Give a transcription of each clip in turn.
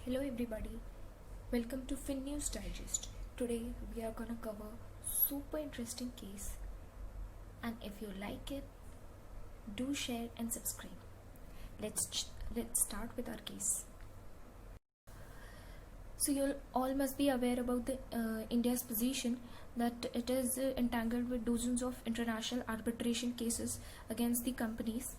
Hello everybody, welcome to Fin News Digest. Today we are gonna cover super interesting case, and if you like it, do share and subscribe. Let's start with our case. So you all must be aware about the India's position that it is entangled with dozens of international arbitration cases against the companies,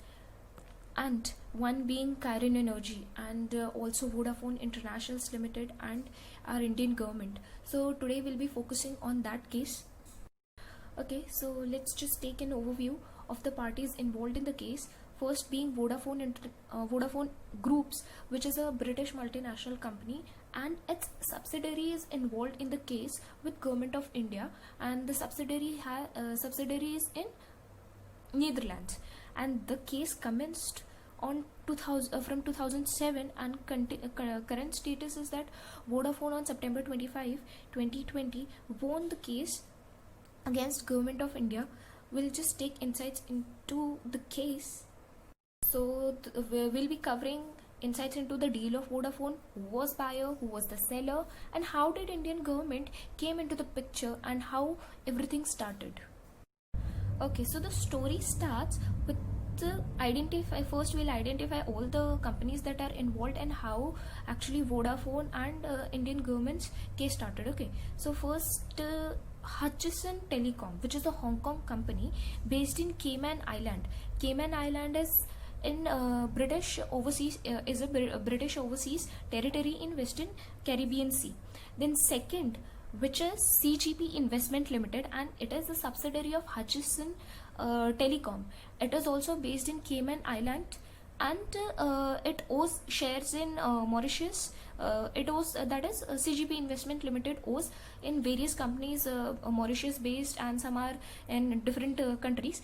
and one being Karen Energy and also Vodafone Internationals Limited and our Indian government. So today we'll be focusing on that case. Okay, so let's just take an overview of the parties involved in the case. First being Vodafone Groups, which is a British multinational company, and its subsidiary is involved in the case with Government of India, and the subsidiary is in Netherlands, and the case commenced on 2000 from 2007, and current status is that Vodafone on September 25, 2020 won the case against Government of India. We'll just take insights into the case. So we'll be covering insights into the deal of Vodafone, who was buyer, who was the seller, and how did Indian government came into the picture and how everything started. Okay, so the story starts with first we'll identify all the companies that are involved and how actually Vodafone and Indian government's case started. Okay, so first Hutchison Telecom, which is a Hong Kong company based in Cayman Island. Cayman Island is in British overseas territory in Western Caribbean Sea. Then second, which is CGP Investment Limited, and it is a subsidiary of Hutchison Telecom. It is also based in Cayman Island, and it owns shares in Mauritius. CGP Investment Limited owns in various companies, Mauritius based, and some are in different countries.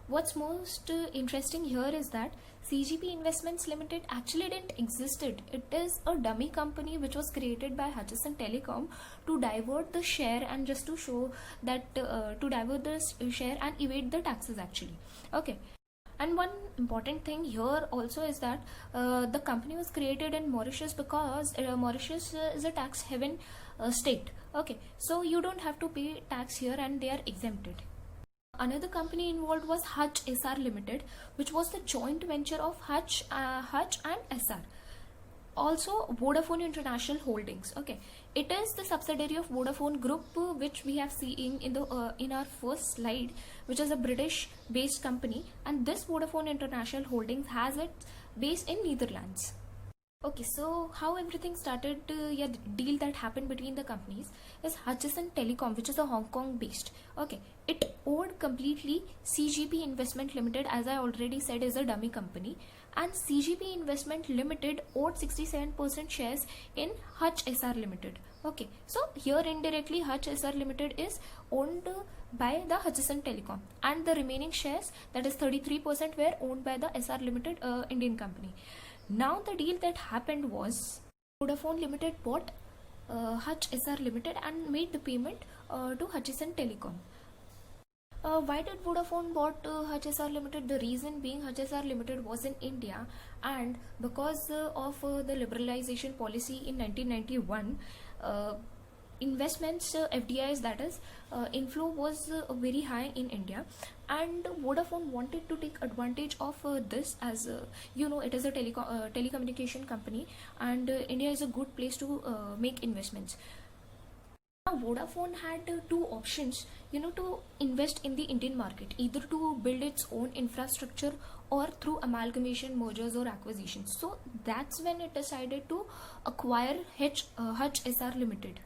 What's most interesting here is that CGP Investments Limited actually didn't existed. It is a dummy company which was created by Hutchison Telecom to divert the share and just to show that to divert the share and evade the taxes actually. Okay. And one important thing here also is that the company was created in Mauritius because Mauritius is a tax haven state. Okay, so you don't have to pay tax here and they are exempted. Another company involved was Hutch SR Limited, which was the joint venture of Hutch and SR. Also Vodafone International Holdings. Okay, it is the subsidiary of Vodafone Group, which we have seen in the in our first slide, which is a British based company, and this Vodafone International Holdings has its base in Netherlands. Okay, so how everything started, the deal that happened between the companies is Hutchison Telecom, which is a Hong Kong based. Okay, it owed completely CGP Investment Limited, as I already said, is a dummy company, and CGP Investment Limited owed 67% shares in Hutch SR Limited. Okay, so here indirectly Hutch SR Limited is owned by the Hutchison Telecom, and the remaining shares, that is 33%, were owned by the SR Limited Indian company. Now the deal that happened was Vodafone Limited bought Hutch SR Limited and made the payment to Hutchison Telecom. Why did Vodafone bought Hutch SR Limited? The reason being Hutch SR Limited was in India, and because of the liberalization policy in 1991, investments, FDIs, that is, inflow was very high in India, and Vodafone wanted to take advantage of this, as it is a telecommunication company, and India is a good place to make investments. Now Vodafone had two options, to invest in the Indian market, either to build its own infrastructure or through amalgamation, mergers or acquisitions. So that's when it decided to acquire Hutch SR Limited.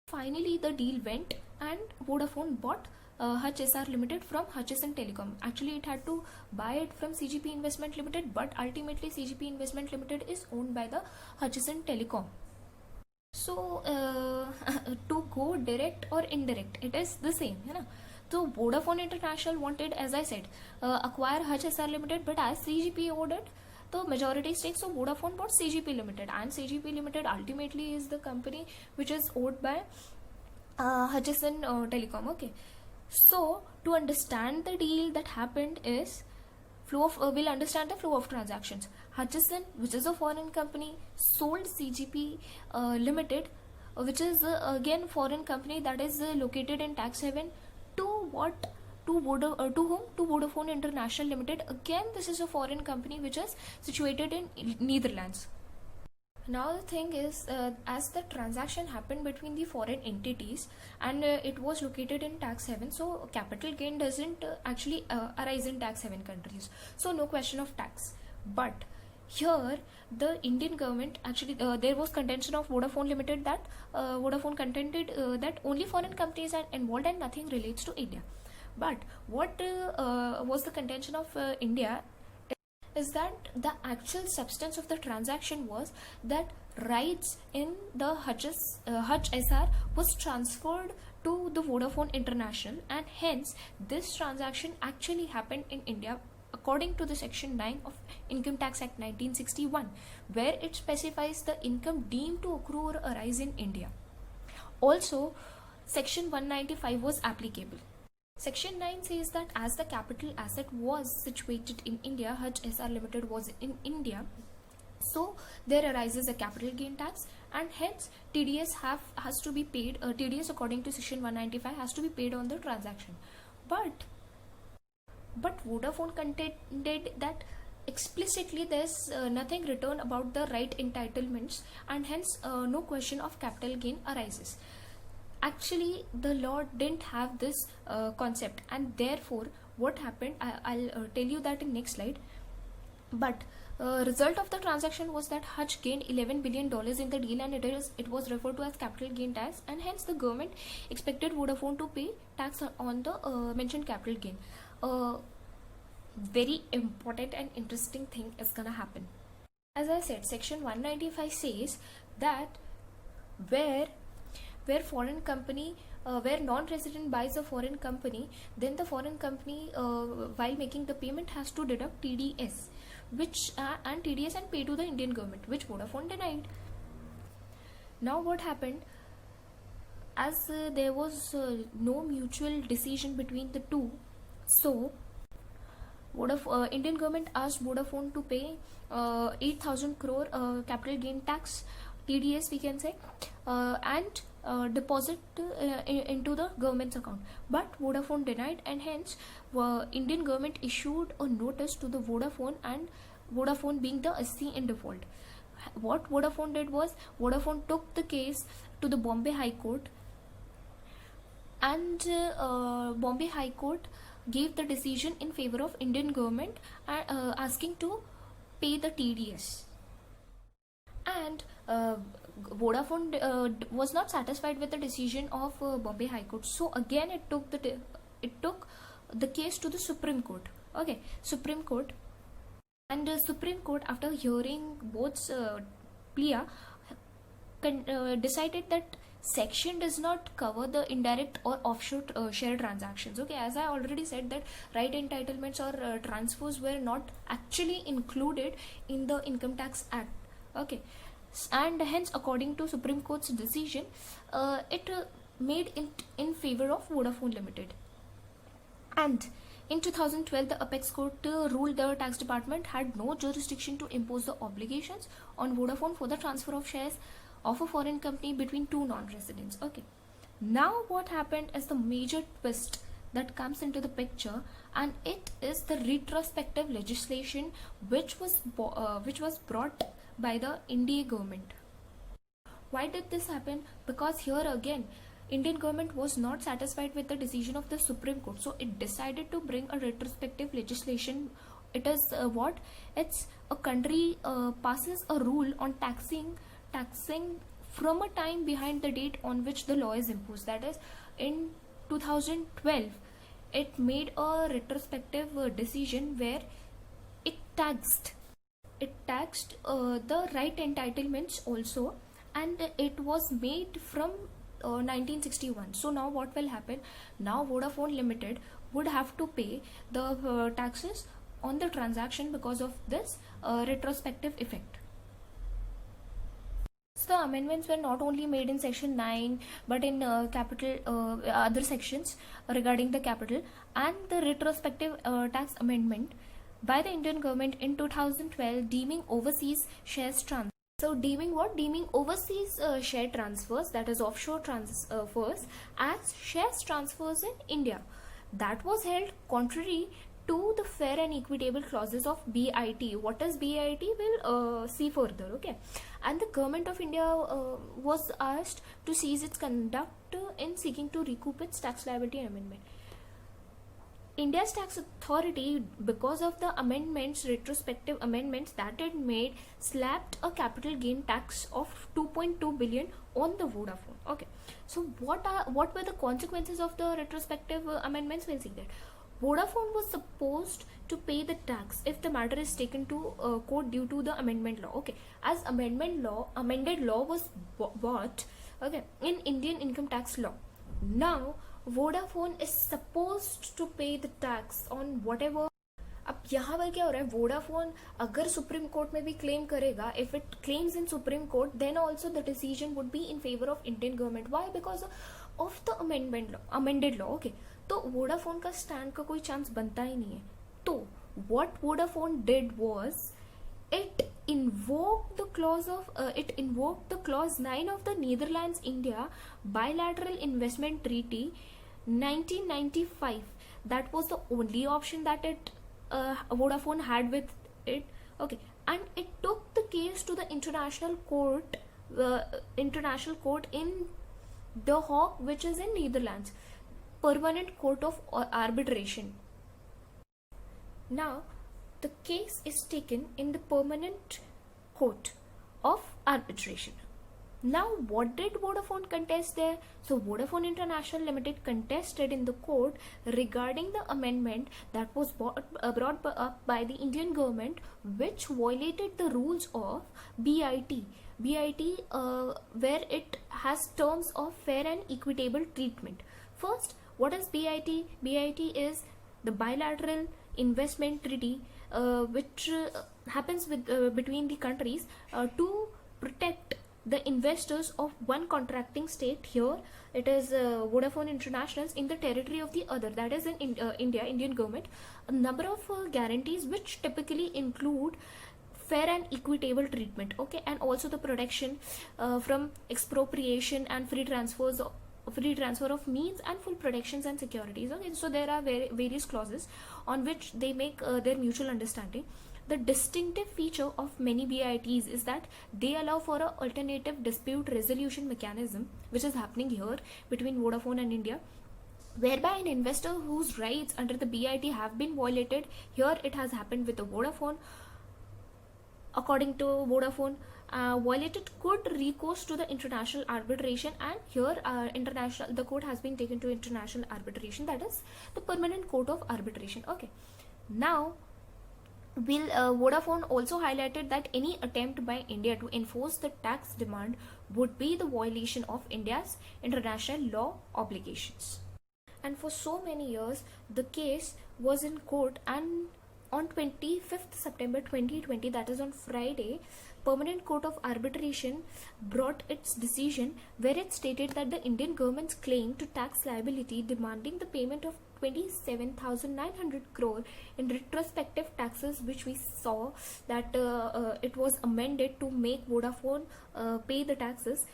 Finally, the deal went and Vodafone bought Hutch SR Limited from Hutchison Telecom. Actually, it had to buy it from CGP Investment Limited, but ultimately CGP Investment Limited is owned by the Hutchison Telecom. So, to go direct or indirect, it is the same, So Vodafone International wanted, as I said, acquire Hutch SR Limited, but as CGP ordered the majority stake, so Vodafone bought CGP Limited, and CGP Limited ultimately is the company which is owned by Hutchison Telecom. Okay, so to understand the deal that happened is, we'll understand the flow of transactions. Hutchison, which is a foreign company, sold CGP Limited, which is again foreign company that is located in tax haven, to what? To whom? To Vodafone International Limited. Again, this is a foreign company which is situated in Netherlands. Now the thing is, as the transaction happened between the foreign entities and it was located in tax haven, so capital gain doesn't actually arise in tax haven countries, so no question of tax. But here the Indian government actually, there was contention of Vodafone Limited that Vodafone contended that only foreign companies are involved and nothing relates to India. But what was the contention of India is that the actual substance of the transaction was that rights in the Hutch SR was transferred to the Vodafone International, and hence this transaction actually happened in India according to the section 9 of Income Tax Act 1961, where it specifies the income deemed to accrue or arise in India. Also, section 195 was applicable. Section 9 says that as the capital asset was situated in India, Hutch SR Limited was in India, so there arises a capital gain tax, and hence TDS has to be paid. TDS according to section 195 has to be paid on the transaction. But Vodafone contended that explicitly there's nothing written about the right entitlements, and hence no question of capital gain arises. Actually, the law didn't have this concept, and therefore what happened, I'll tell you that in next slide. But result of the transaction was that Hutch gained $11 billion in the deal, and it was referred to as capital gain tax, and hence the government expected Vodafone to pay tax on the mentioned capital gain. Very important and interesting thing is gonna happen. As I said, section 195 says that where foreign company, where non-resident buys a foreign company, then the foreign company while making the payment has to deduct TDS, which and TDS and pay to the Indian government, which Vodafone denied. Now what happened, as there was no mutual decision between the two, so Indian government asked Vodafone to pay 8,000 crore capital gain tax, TDS we can say, and deposit into the government's account. But Vodafone denied, and hence Indian government issued a notice to the Vodafone, and Vodafone being the SC in default. What Vodafone did was, Vodafone took the case to the Bombay High Court, and Bombay High Court gave the decision in favor of Indian government, asking to pay the TDS. And Vodafone was not satisfied with the decision of Bombay High Court, so again it took the case to the Supreme Court. Okay, Supreme Court, and Supreme Court, after hearing both plea, decided that section does not cover the indirect or offshore share transactions. Okay, as I already said that right entitlements or transfers were not actually included in the Income Tax Act. Okay, and hence according to Supreme Court's decision, it made it in favor of Vodafone Limited. And in 2012, the Apex Court ruled the tax department had no jurisdiction to impose the obligations on Vodafone for the transfer of shares of a foreign company between two non-residents. Okay, now what happened is the major twist that comes into the picture, and it is the retrospective legislation which was brought by the Indian government. Why did this happen? Because here again, Indian government was not satisfied with the decision of the Supreme Court, so it decided to bring a retrospective legislation. It is it's a country passes a rule on taxing from a time behind the date on which the law is imposed. That is, in 2012, it made a retrospective decision where it taxed the right entitlements also, and it was made from 1961. So now what will happen? Now Vodafone Limited would have to pay the taxes on the transaction because of this retrospective effect. So the amendments were not only made in section 9 but in other sections regarding the capital, and the retrospective tax amendment by the Indian government in 2012, deeming overseas shares transfer. So deeming what? Deeming overseas share transfers, that is offshore transfers, as shares transfers in India. That was held contrary to the fair and equitable clauses of BIT. What is BIT? We'll see further. Okay, and the government of India was asked to cease its conduct in seeking to recoup its tax liability amendment. India's tax authority, because of the amendments, retrospective amendments that it made, slapped a capital gain tax of 2.2 billion on the Vodafone. Okay, so what were the consequences of the retrospective amendments? We'll see that. Vodafone was supposed to pay the tax if the matter is taken to court due to the amendment law. Okay, as amended law was bought, okay, in Indian income tax law. Now Vodafone is supposed to pay the tax on whatever. अब यहाँ पर क्या हो रहा है, Vodafone अगर supreme court में भी क्लेम करेगा, if it claims in Supreme Court, then also the decision would be in favour of Indian government. Why? Because of the amended law. Okay, तो वोडाफोन का स्टैंड का कोई चांस बनता ही नहीं है. तो what Vodafone did was it invoked the clause 9 of the Netherlands India bilateral investment treaty 1995. That was the only option that Vodafone had with it. Okay, and it took the case to the international court in The Hague, which is in Netherlands, Permanent Court of Arbitration. Now the case is taken in the Permanent Court of Arbitration. Now what did Vodafone contest there? So Vodafone International Limited contested in the court regarding the amendment that was brought up by the Indian government, which violated the rules of BIT, where it has terms of fair and equitable treatment. First, what is BIT? BIT is the bilateral investment treaty which happens between the countries to protect the investors of one contracting state. Here it is Vodafone Internationals in the territory of the other, that is in Indian government. A number of guarantees which typically include fair and equitable treatment, okay, and also the protection from expropriation and free transfer of means and full protections and securities. Okay, so there are various clauses on which they make their mutual understanding. The distinctive feature of many BITs is that they allow for an alternative dispute resolution mechanism, which is happening here between Vodafone and India, whereby an investor whose rights under the BIT have been violated, here it has happened with the Vodafone. According to Vodafone, violated could recourse to the international arbitration, and here the court has been taken to international arbitration, that is the Permanent Court of Arbitration. Okay, now Vodafone also highlighted that any attempt by India to enforce the tax demand would be the violation of India's international law obligations. And for so many years the case was in court, and on 25th September 2020, that is on Friday, Permanent Court of Arbitration brought its decision, where it stated that the Indian government's claim to tax liability demanding the payment of 27,900 crore in retrospective taxes, which we saw that it was amended to make Vodafone pay the taxes,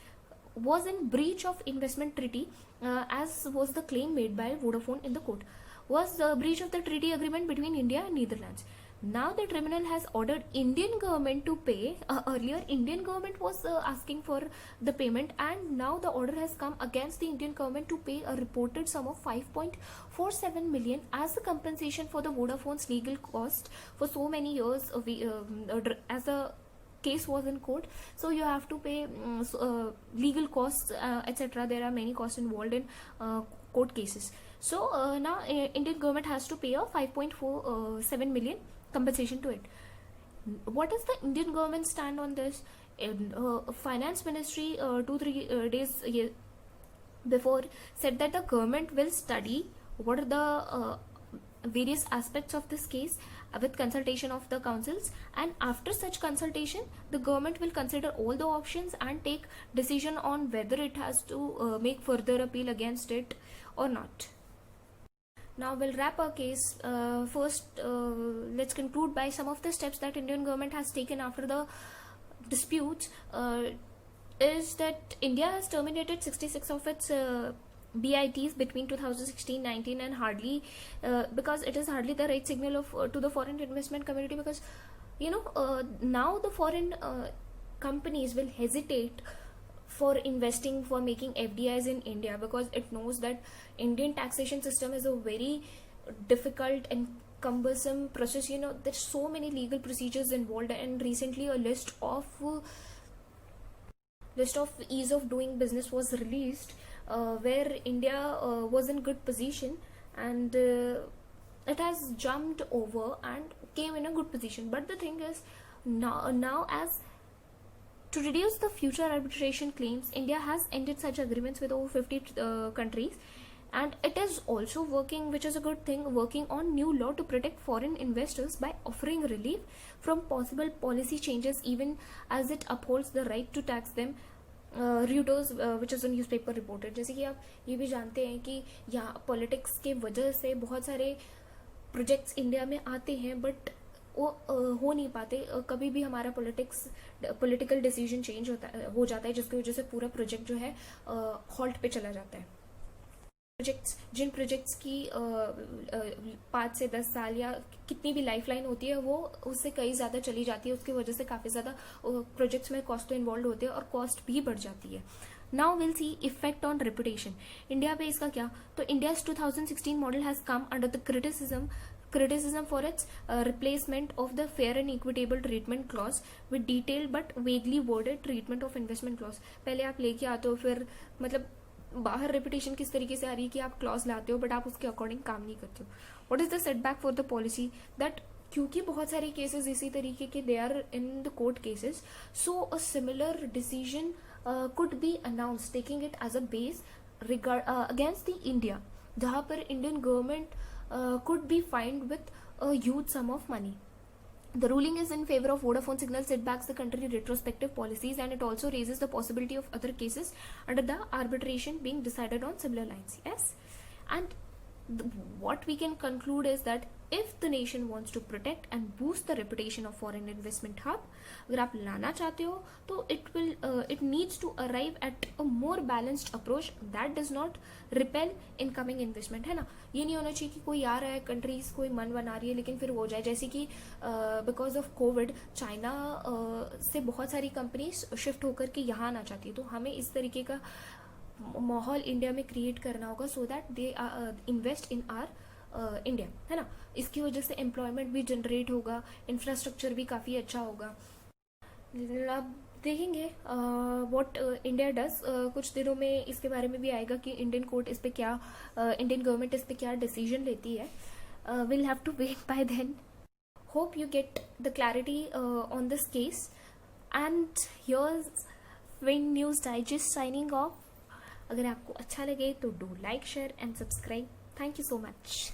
was in breach of investment treaty, as was the claim made by Vodafone in the court, was the breach of the treaty agreement between India and Netherlands. Now the tribunal has ordered Indian government to pay. Earlier Indian government was asking for the payment, and now the order has come against the Indian government to pay a reported sum of 5.47 million as a compensation for the Vodafone's legal cost for so many years. As a case was in court, so you have to pay legal costs, etc. There are many costs involved in court cases. So now Indian government has to pay a 5.47 million compensation to it. What is the Indian government stand on this? Finance Ministry 2-3 days before said that the government will study what are the various aspects of this case with consultation of the councils, and after such consultation the government will consider all the options and take decision on whether it has to make further appeal against it or not. Now we'll wrap our case. First, let's conclude by some of the steps that Indian government has taken after the disputes. Is that India has terminated 66 of its BITs between 2016-19, and hardly because it is hardly the right signal of to the foreign investment community, because now the foreign companies will hesitate for investing, for making FDIs in India, because it knows that Indian taxation system is a very difficult and cumbersome process. There's so many legal procedures involved, and recently a list of ease of doing business was released, where India was in good position, and it has jumped over and came in a good position. But the thing is, now as to reduce the future arbitration claims, India has ended such agreements with over 50 countries, and it is also working, which is a good thing, working on new law to protect foreign investors by offering relief from possible policy changes, even as it upholds the right to tax them. Reuters, which is a newspaper, reported. जैसे कि आप ये भी जानते हैं कि यहाँ politics के वजह से बहुत सारे प्रोजेक्ट्स इंडिया में आते हैं, बट वो हो नहीं पाते. कभी भी हमारा पॉलिटिकल डिसीजन चेंज हो जाता है, जिसकी वजह से पूरा प्रोजेक्ट जो है हॉल्ट पे चला जाता है. जिन प्रोजेक्ट्स की 5 से 10 साल या कितनी भी लाइफलाइन होती है, वो उससे कई ज़्यादा चली जाती है. उसकी वजह से काफ़ी ज़्यादा प्रोजेक्ट्स में कॉस्ट तो इन्वॉल्व होते हैं, और कॉस्ट भी बढ़ जाती है. Now will C effect on reputation. India पे इसका क्या? तो India's 2016 model has come under the criticism for its replacement of the fair and equitable treatment clause with detailed but vaguely worded treatment of investment clause. पहले आप लेके आते हो, फिर मतलब बाहर रेपुटेशन किस तरीके से आ रही है कि आप क्लॉज लाते हो, बट आप उसके अकॉर्डिंग काम नहीं करते हो. What is the setback for the policy? That क्योंकि बहुत सारे केसेस इसी तरीके के they are in the court cases, so a similar decision could be announce taking it as a base against the India, जहाँ पर Indian government could be fined with a huge sum of money. The ruling is in favor of Vodafone Signals. It backs the country's retrospective policies, and it also raises the possibility of other cases under the arbitration being decided on similar lines. Yes, and what we can conclude is that if the nation wants to protect and boost the reputation of foreign investment hub, अगर आप लाना चाहते हो, तो it needs to arrive at a more balanced approach that does not repel incoming investment, है ना. ये नहीं होना चाहिए कि कोई आ रहा है, कंट्रीज कोई मन बना रही है, लेकिन फिर हो जाए, जैसे कि बिकॉज ऑफ कोविड चाइना से बहुत सारी कंपनीज शिफ्ट होकर के यहाँ आना चाहती है. तो हमें इस तरीके का माहौल इंडिया में क्रिएट करना होगा, so that they invest in R India, है ना. इसकी वजह से एम्प्लॉयमेंट भी जनरेट होगा, इंफ्रास्ट्रक्चर भी काफ़ी अच्छा होगा. अब देखेंगे व्हाट इंडिया डज. कुछ दिनों में इसके बारे में भी आएगा कि इंडियन कोर्ट इस पे क्या, इंडियन गवर्नमेंट इस पे क्या डिसीजन लेती है. Will have to wait by then. Hope you get the clarity on this case, and here's wind news digest signing off. अगर आपको अच्छा लगे तो do like, share and subscribe. Thank you so much.